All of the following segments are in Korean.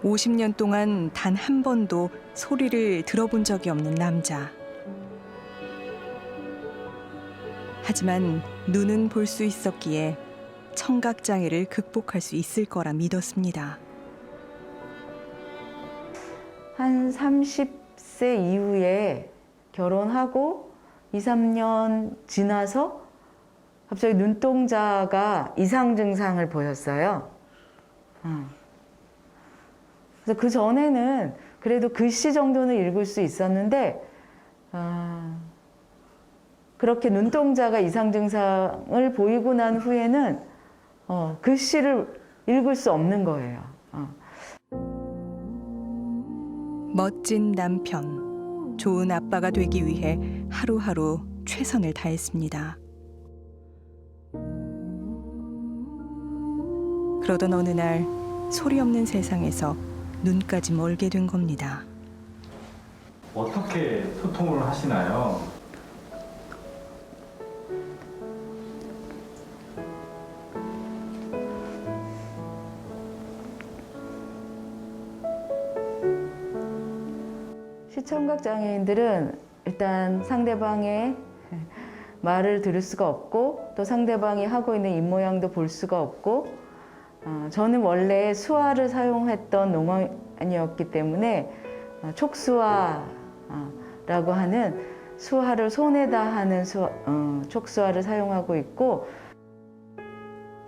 50년 동안 단 한 번도 소리를 들어본 적이 없는 남자. 하지만 눈은 볼 수 있었기에 청각장애를 극복할 수 있을 거라 믿었습니다. 한 30세 이후에 결혼하고 2, 3년 지나서 갑자기 눈동자가 이상 증상을 보였어요. 그래서 그 전에는 그래도 글씨 정도는 읽을 수 있었는데 그렇게 눈동자가 이상 증상을 보이고 난 후에는 글씨를 읽을 수 없는 거예요. 멋진 남편, 좋은 아빠가 되기 위해 하루하루 최선을 다했습니다. 그러던 어느 날 소리 없는 세상에서 눈까지 멀게 된 겁니다. 어떻게 소통을 하시나요? 시청각 장애인들은 일단 상대방의 말을 들을 수가 없고 또 상대방이 하고 있는 입모양도 볼 수가 없고 저는 원래 수화를 사용했던 농원이었기 때문에 촉수화라고 하는 수화를 손에다 하는 촉수화를 사용하고 있고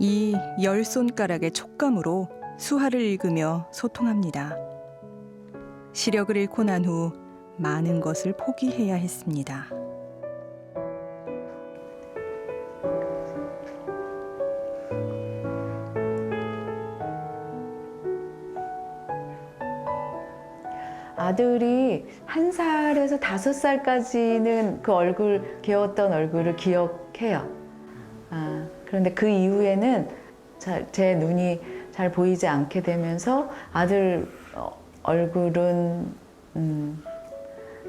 이 10손가락의 촉감으로 수화를 읽으며 소통합니다. 시력을 잃고 난 후 많은 것을 포기해야 했습니다. 아들이 1살에서 5살까지는 그 얼굴, 귀여웠던 얼굴을 기억해요. 그런데 그 이후에는 제 눈이 잘 보이지 않게 되면서 아들 얼굴은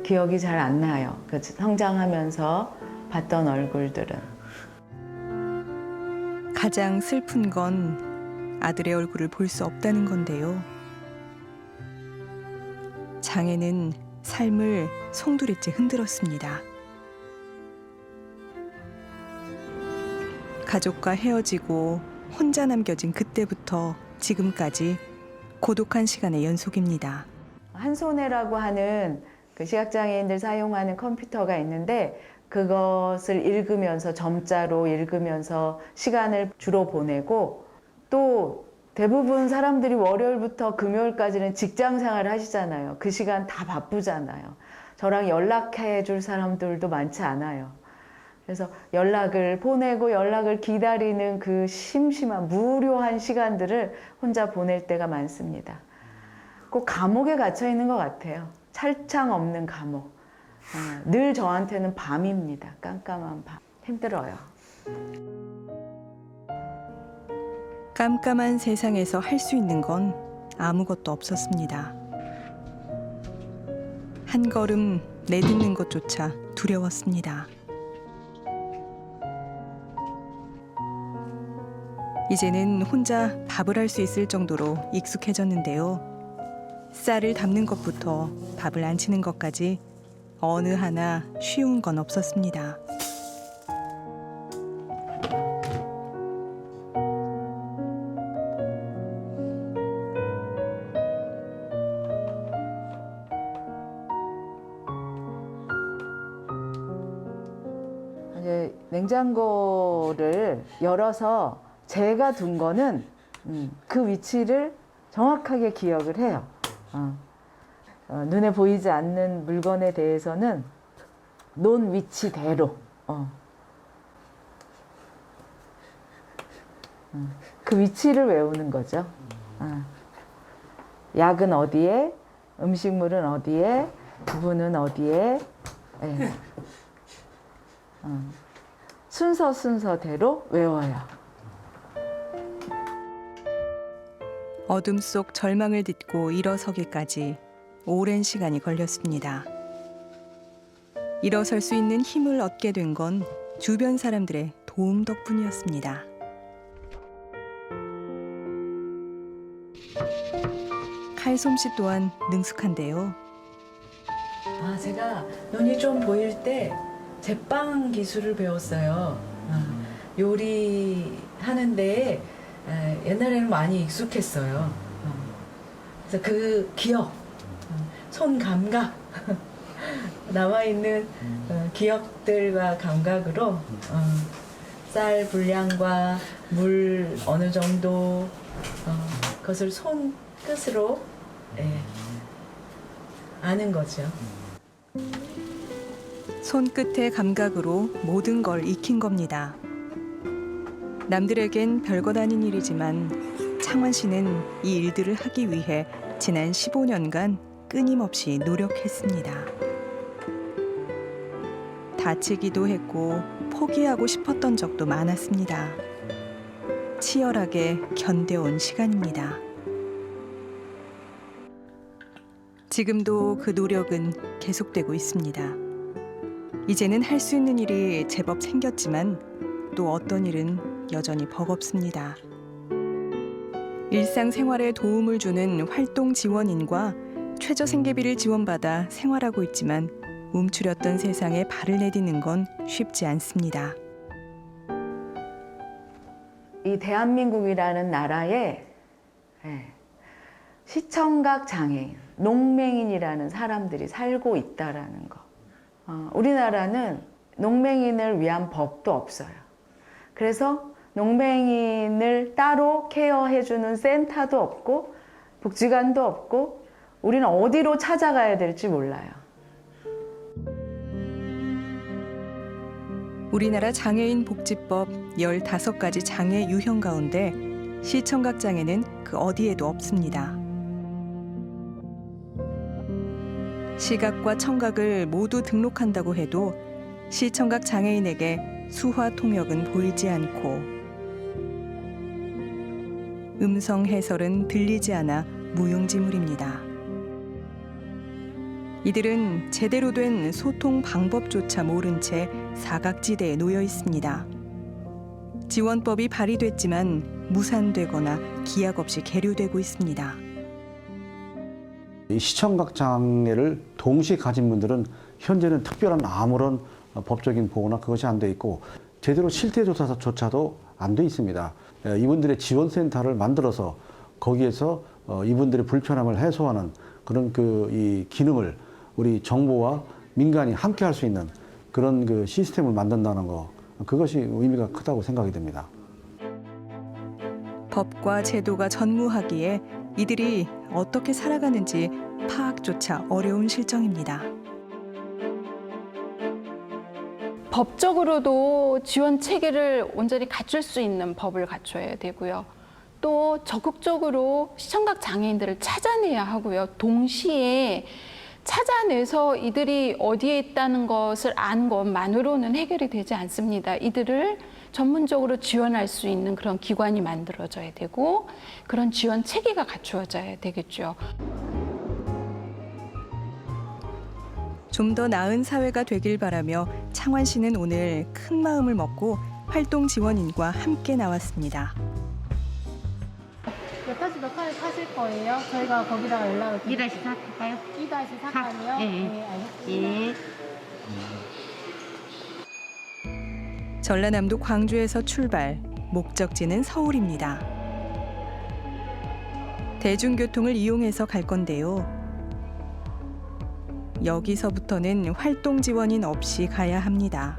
기억이 잘 안 나요. 그 성장하면서 봤던 얼굴들은. 가장 슬픈 건 아들의 얼굴을 볼 수 없다는 건데요. 장애는 삶을 송두리째 흔들었습니다. 가족과 헤어지고 혼자 남겨진 그때부터 지금까지 고독한 시간의 연속입니다. 한손해라고 하는 그 시각장애인들 사용하는 컴퓨터가 있는데 그것을 읽으면서 점자로 읽으면서 시간을 주로 보내고 또 대부분 사람들이 월요일부터 금요일까지는 직장 생활을 하시잖아요. 그 시간 다 바쁘잖아요. 저랑 연락해 줄 사람들도 많지 않아요. 그래서 연락을 보내고 연락을 기다리는 그 심심한 무료한 시간들을 혼자 보낼 때가 많습니다. 꼭 감옥에 갇혀 있는 것 같아요. 철창 없는 감옥. 늘 저한테는 밤입니다. 깜깜한 밤. 힘들어요. 깜깜한 세상에서 할 수 있는 건 아무것도 없었습니다. 한 걸음 내딛는 것조차 두려웠습니다. 이제는 혼자 밥을 할 수 있을 정도로 익숙해졌는데요. 쌀을 담는 것부터 밥을 안치는 것까지 어느 하나 쉬운 건 없었습니다. 이제 냉장고를 열어서 제가 둔 거는 그 위치를 정확하게 기억을 해요. 눈에 보이지 않는 물건에 대해서는 놓은 위치대로 그 위치를 외우는 거죠. 약은 어디에, 음식물은 어디에, 부분은 어디에. 네. 순서대로 외워요. 어둠 속 절망을 딛고 일어서기까지 오랜 시간이 걸렸습니다. 일어설 수 있는 힘을 얻게 된 건 주변 사람들의 도움 덕분이었습니다. 칼솜씨 또한 능숙한데요. 제가 눈이 좀 보일 때 제빵 기술을 배웠어요. 요리하는데 옛날에는 많이 익숙했어요. 그래서 그 기억, 손 감각, 남아있는 기억들과 감각으로 쌀 분량과 물 어느 정도 그것을 손끝으로 아는 거죠. 손끝의 감각으로 모든 걸 익힌 겁니다. 남들에겐 별것 아닌 일이지만 창원 씨는 이 일들을 하기 위해 지난 15년간 끊임없이 노력했습니다. 다치기도 했고 포기하고 싶었던 적도 많았습니다. 치열하게 견뎌온 시간입니다. 지금도 그 노력은 계속되고 있습니다. 이제는 할 수 있는 일이 제법 생겼지만 또 어떤 일은 여전히 버겁습니다. 일상생활에 도움을 주는 활동 지원인과 최저 생계비를 지원받아 생활하고 있지만 움츠렸던 세상에 발을 내딛는 건 쉽지 않습니다. 이 대한민국이라는 나라에 시청각 장애인, 농맹인이라는 사람들이 살고 있다라는 거. 우리나라는 농맹인을 위한 법도 없어요. 그래서 농맹인을 따로 케어해주는 센터도 없고 복지관도 없고 우리는 어디로 찾아가야 될지 몰라요. 우리나라 장애인 복지법 15가지 장애 유형 가운데 시청각 장애는 그 어디에도 없습니다. 시각과 청각을 모두 등록한다고 해도 시청각 장애인에게 수화 통역은 보이지 않고 음성 해설은 들리지 않아 무용지물입니다. 이들은 제대로 된 소통 방법조차 모른 채 사각지대에 놓여 있습니다. 지원법이 발의됐지만 무산되거나 기약 없이 계류되고 있습니다. 이 시청각 장애를 동시에 가진 분들은 현재는 특별한 아무런 법적인 보호나 그것이 안 돼 있고 제대로 실태조사조차도 안 돼 있습니다. 이분들의 지원센터를 만들어서 거기에서 이분들의 불편함을 해소하는 그런 이 기능을 우리 정부와 민간이 함께 할 수 있는 그런 그 시스템을 만든다는 거, 그것이 의미가 크다고 생각이 됩니다. 법과 제도가 전무하기에 이들이 어떻게 살아가는지 파악조차 어려운 실정입니다. 법적으로도 지원 체계를 온전히 갖출 수 있는 법을 갖춰야 되고요. 또 적극적으로 시청각 장애인들을 찾아내야 하고요. 동시에 찾아내서 이들이 어디에 있다는 것을 안 것만으로는 해결이 되지 않습니다. 이들을 전문적으로 지원할 수 있는 그런 기관이 만들어져야 되고 그런 지원 체계가 갖추어져야 되겠죠. 좀 더 나은 사회가 되길 바라며 창원 씨는 오늘 큰 마음을 먹고 활동 지원인과 함께 나왔습니다. 몇 타시 몇 칸을 타실 거예요? 저희가 거기다가 연락을 드릴게요. 2-4 할까요? 2-4칸이요? 예. 네, 알겠습니다. 예. 전라남도 광주에서 출발, 목적지는 서울입니다. 대중교통을 이용해서 갈 건데요. 여기서부터는 활동 지원인 없이 가야 합니다.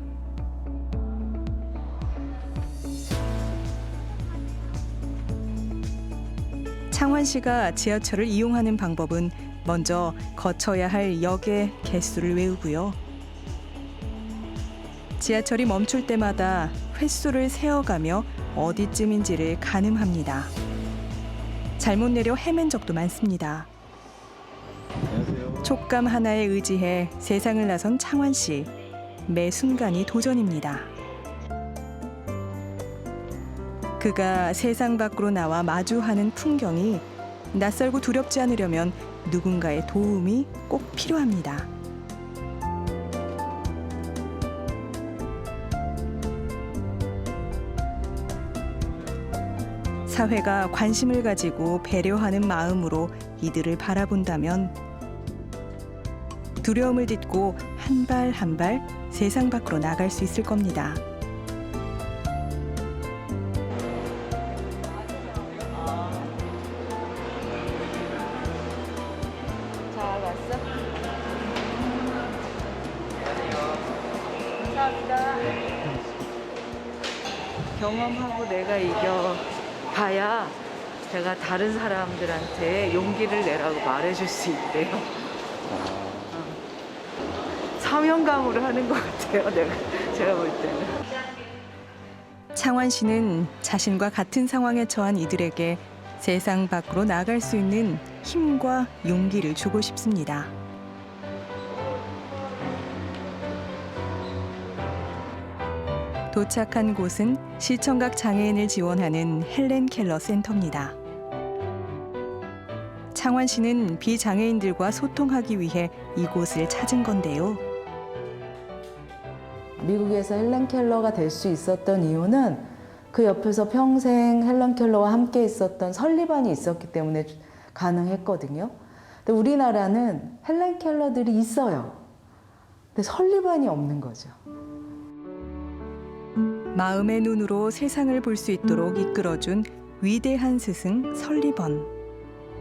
창원 씨가 지하철을 이용하는 방법은 먼저 거쳐야 할 역의 개수를 외우고요. 지하철이 멈출 때마다 횟수를 세어가며 어디쯤인지를 가늠합니다. 잘못 내려 헤맨 적도 많습니다. 촉감 하나에 의지해 세상을 나선 창원 씨. 매 순간이 도전입니다. 그가 세상 밖으로 나와 마주하는 풍경이 낯설고 두렵지 않으려면 누군가의 도움이 꼭 필요합니다. 사회가 관심을 가지고 배려하는 마음으로 이들을 바라본다면 두려움을 딛고 한 발 한 발 세상 밖으로 나갈 수 있을 겁니다. 잘 왔어? 감사합니다. 경험하고 내가 이겨봐야 제가 다른 사람들한테 용기를 내라고 말해줄 수 있대요. 사명감으로 하는 것 같아요. 제가 볼 때는. 창환 씨는 자신과 같은 상황에 처한 이들에게 세상 밖으로 나갈 수 있는 힘과 용기를 주고 싶습니다. 도착한 곳은 시청각 장애인을 지원하는 헬렌 켈러 센터입니다. 창환 씨는 비장애인들과 소통하기 위해 이곳을 찾은 건데요. 미국에서 헬렌 켈러가 될 수 있었던 이유는 그 옆에서 평생 헬렌 켈러와 함께 있었던 설리반이 있었기 때문에 가능했거든요. 근데 우리나라는 헬렌 켈러들이 있어요. 근데 설리반이 없는 거죠. 마음의 눈으로 세상을 볼 수 있도록 이끌어준 위대한 스승 설리번.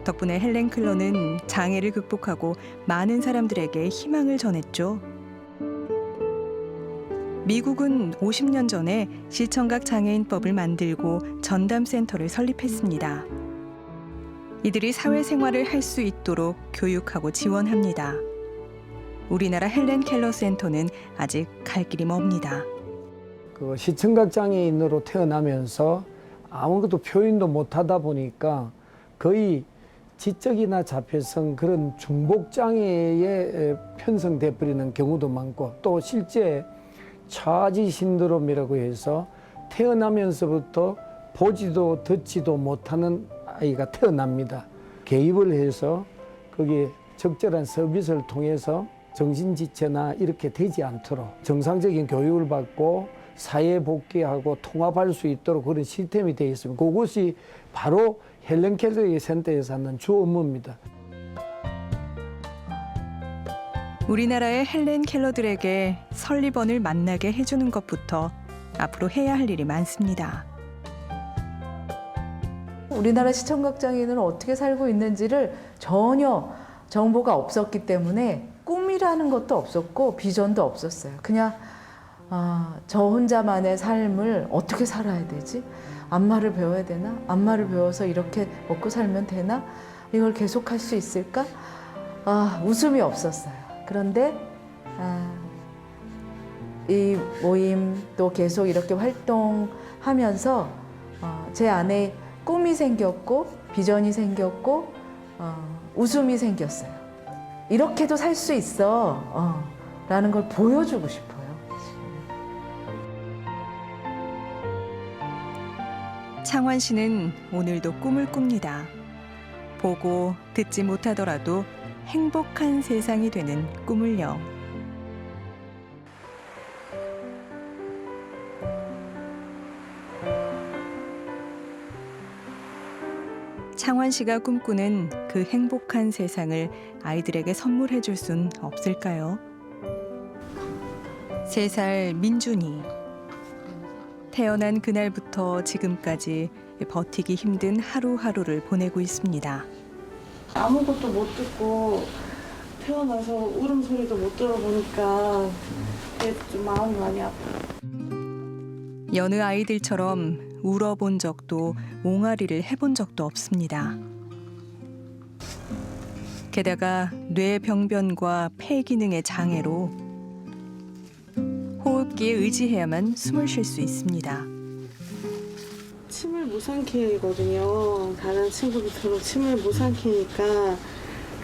덕분에 헬렌 켈러는 장애를 극복하고 많은 사람들에게 희망을 전했죠. 미국은 50년 전에 시청각 장애인법을 만들고 전담센터를 설립했습니다. 이들이 사회생활을 할 수 있도록 교육하고 지원합니다. 우리나라 헬렌 켈러 센터는 아직 갈 길이 멉니다. 그 시청각 장애인으로 태어나면서 아무것도 표현도 못하다 보니까 거의 지적이나 자폐성 그런 중복 장애에 편성돼 버리는 경우도 많고, 또 실제 차지 신드롬이라고 해서 태어나면서부터 보지도 듣지도 못하는 아이가 태어납니다. 개입을 해서 거기에 적절한 서비스를 통해서 정신지체나 이렇게 되지 않도록 정상적인 교육을 받고 사회에 복귀하고 통합할 수 있도록 그런 시스템이 되어 있습니다. 그것이 바로 헬렌 켈러 센터에서 하는 주 업무입니다. 우리나라의 헬렌 켈러들에게 설리번을 만나게 해주는 것부터 앞으로 해야 할 일이 많습니다. 우리나라 시청각 장애인은 어떻게 살고 있는지를 전혀 정보가 없었기 때문에 꿈이라는 것도 없었고 비전도 없었어요. 그냥 저 혼자만의 삶을 어떻게 살아야 되지? 안마를 배워야 되나? 안마를 배워서 이렇게 먹고 살면 되나? 이걸 계속 할 수 있을까? 웃음이 없었어요. 그런데 이 모임 또 계속 이렇게 활동하면서 제 안에 꿈이 생겼고 비전이 생겼고 웃음이 생겼어요. 이렇게도 살 수 있어 라는 걸 보여주고 싶어요. 창환 씨는 오늘도 꿈을 꿉니다. 보고 듣지 못하더라도 행복한 세상이 되는 꿈을요. 창환 씨가 꿈꾸는 그 행복한 세상을 아이들에게 선물해 줄 순 없을까요? 3살 민준이. 태어난 그날부터 지금까지 버티기 힘든 하루하루를 보내고 있습니다. 아무것도 못 듣고 태어나서 울음소리도 못 들어보니까 좀 마음이 많이 아파요. 여느 아이들처럼 울어본 적도 옹알이를 해본 적도 없습니다. 게다가 뇌병변과 폐 기능의 장애로 호흡기에 의지해야만 숨을 쉴 수 있습니다. 침을 못 삼키거든요. 다른 친구들처럼 침을 못 삼키니까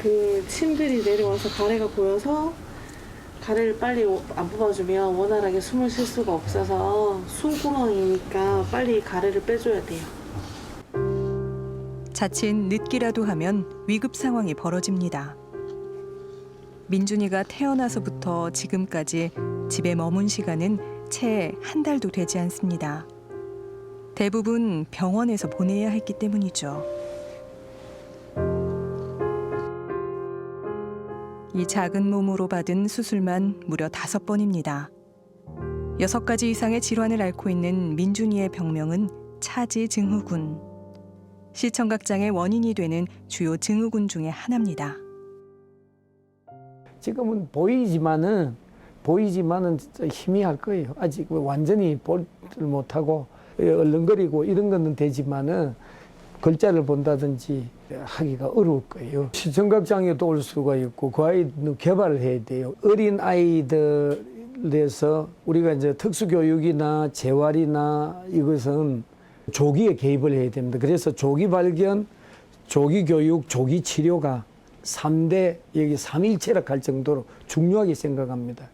그 침들이 내려와서 가래가 보여서 가래를 빨리 안 뽑아주면 원활하게 숨을 쉴 수가 없어서 숨구멍이니까 빨리 가래를 빼줘야 돼요. 자칫 늦기라도 하면 위급 상황이 벌어집니다. 민준이가 태어나서부터 지금까지 집에 머문 시간은 채 한 달도 되지 않습니다. 대부분 병원에서 보내야 했기 때문이죠. 이 작은 몸으로 받은 수술만 무려 5번입니다. 6가지 이상의 질환을 앓고 있는 민준이의 병명은 차지증후군. 시청각장애 원인이 되는 주요 증후군 중에 하나입니다. 지금은 보이지만은 진짜 희미할 거예요. 아직 완전히 보지를 못하고 얼른거리고 이런 거는 되지만은 글자를 본다든지 하기가 어려울 거예요. 시청각 장애도 올 수가 있고 그 아이는 개발을 해야 돼요. 어린 아이들에서 우리가 이제 특수교육이나 재활이나 이것은 조기에 개입을 해야 됩니다. 그래서 조기 발견, 조기 교육, 조기 치료가 3대 여기 3일체라 갈 정도로 중요하게 생각합니다.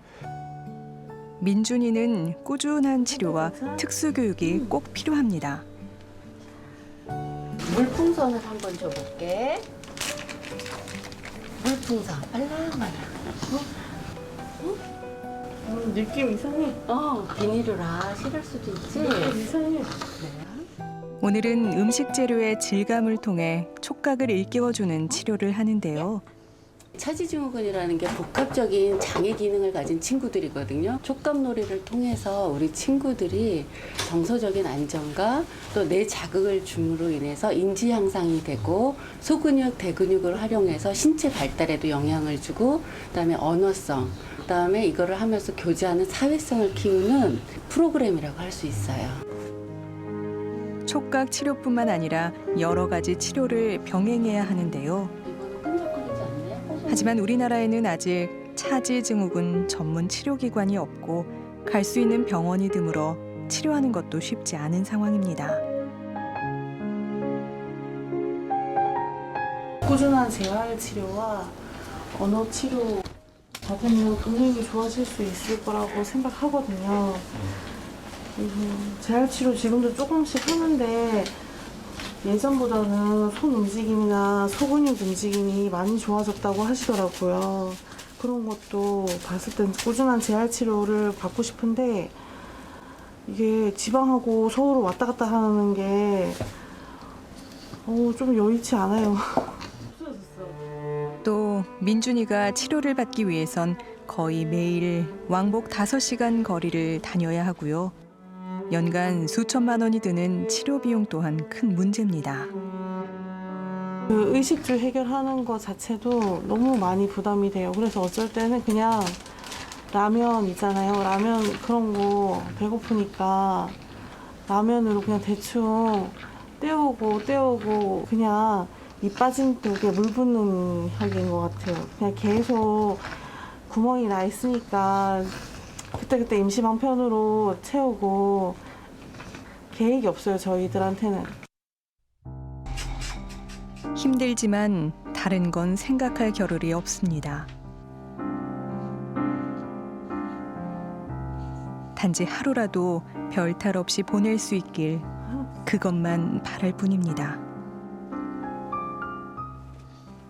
민준이는 꾸준한 치료와 특수교육이 꼭 필요합니다. 물풍선을 한번 줘볼게. 물풍선 빨랑빨랑. 느낌 이상해. 비닐이라 싫을 수도 있지. 느낌 이상해. 오늘은 음식 재료의 질감을 통해 촉각을 일깨워주는 치료를 하는데요. 차지증후군이라는 게 복합적인 장애 기능을 가진 친구들이거든요. 촉감놀이를 통해서 우리 친구들이 정서적인 안정과 또 뇌 자극을 줌으로 인해서 인지 향상이 되고 소근육, 대근육을 활용해서 신체 발달에도 영향을 주고 그다음에 언어성, 그다음에 이거를 하면서 교제하는 사회성을 키우는 프로그램이라고 할 수 있어요. 촉각 치료뿐만 아니라 여러 가지 치료를 병행해야 하는데요. 하지만 우리나라에는 아직 차지증후군 전문 치료기관이 없고 갈 수 있는 병원이 드물어 치료하는 것도 쉽지 않은 상황입니다. 꾸준한 재활 치료와 언어 치료 받으면 굉장히 좋아질 수 있을 거라고 생각하거든요. 재활 치료 지금도 조금씩 하는데 예전보다는 손 움직임이나 소근육 움직임이 많이 좋아졌다고 하시더라고요. 그런 것도 봤을 땐 꾸준한 재활 치료를 받고 싶은데 이게 지방하고 서울을 왔다 갔다 하는 게 좀 여의치 않아요. 또 민준이가 치료를 받기 위해선 거의 매일 왕복 5시간 거리를 다녀야 하고요. 연간 수천만 원이 드는 치료 비용 또한 큰 문제입니다. 그 의식주 해결하는 것 자체도 너무 많이 부담이 돼요. 그래서 어쩔 때는 그냥 라면 있잖아요. 라면 그런 거 배고프니까 라면으로 그냥 대충 때우고 그냥 입 빠진 쪽에 물 붓는 혁인 것 같아요. 그냥 계속 구멍이 나 있으니까 그때그때 임시 방편으로 채우고 계획이 없어요, 저희들한테는. 힘들지만 다른 건 생각할 겨를이 없습니다. 단지 하루라도 별탈 없이 보낼 수 있길 그것만 바랄 뿐입니다.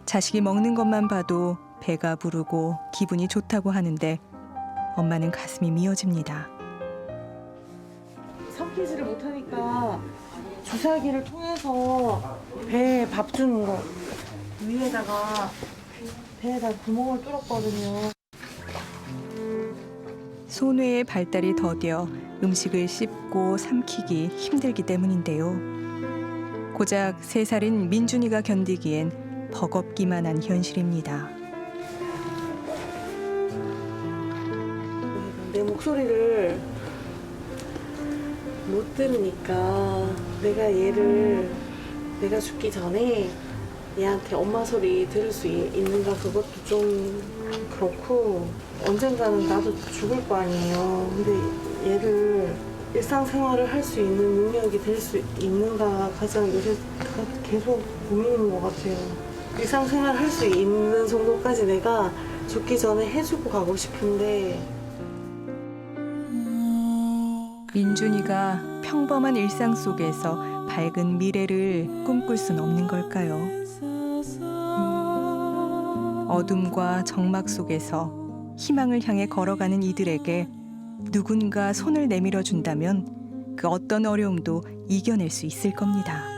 자식이 먹는 것만 봐도 배가 부르고 기분이 좋다고 하는데 엄마는 가슴이 미어집니다. 삼키지를 못하니까 주사기를 통해서 배에 밥 주는 거 위에다가 배에다 구멍을 뚫었거든요. 소뇌의 발달이 더뎌 음식을 씹고 삼키기 힘들기 때문인데요. 고작 3살인 민준이가 견디기엔 버겁기만 한 현실입니다. 내 목소리를 못 들으니까 내가 죽기 전에 얘한테 엄마 소리 들을 수 있는가 그것도 좀 그렇고 언젠가는 나도 죽을 거 아니에요. 근데 얘를 일상생활을 할 수 있는 능력이 될 수 있는가 가장 요새 계속 고민인 것 같아요. 일상생활 할 수 있는 정도까지 내가 죽기 전에 해주고 가고 싶은데 민준이가 평범한 일상 속에서 밝은 미래를 꿈꿀 순 없는 걸까요? 어둠과 적막 속에서 희망을 향해 걸어가는 이들에게 누군가 손을 내밀어 준다면 그 어떤 어려움도 이겨낼 수 있을 겁니다.